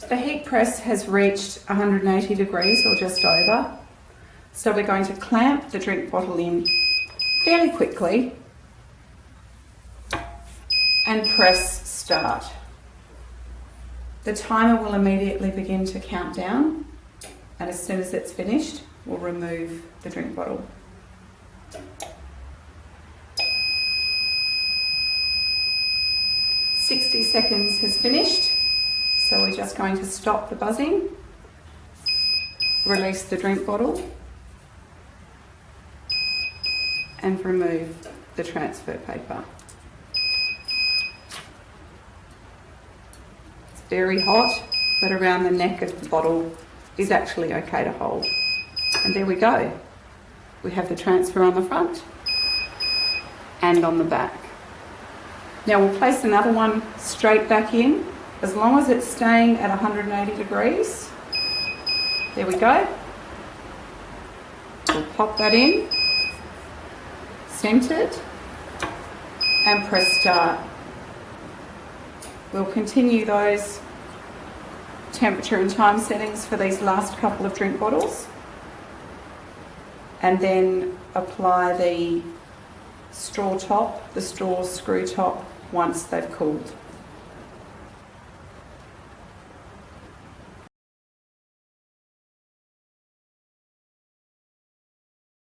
The heat press has reached 180 degrees or just over. So we're going to clamp the drink bottle in fairly quickly and press start. The timer will immediately begin to count down, and as soon as it's finished, we'll remove the drink bottle. "60 seconds has finished, so we're just going to stop the buzzing, release the drink bottle, and remove the transfer paper. It's very hot, but around the neck of the bottle is actually okay to hold. And there we go. We have the transfer on the front and on the back. Now we'll place another one straight back in, as long as it's staying at 180 degrees. There we go. We'll pop that in, centered, and press start. We'll continue those temperature and time settings for these last couple of drink bottles, and then apply the straw top, the straw screw top, once they've cooled.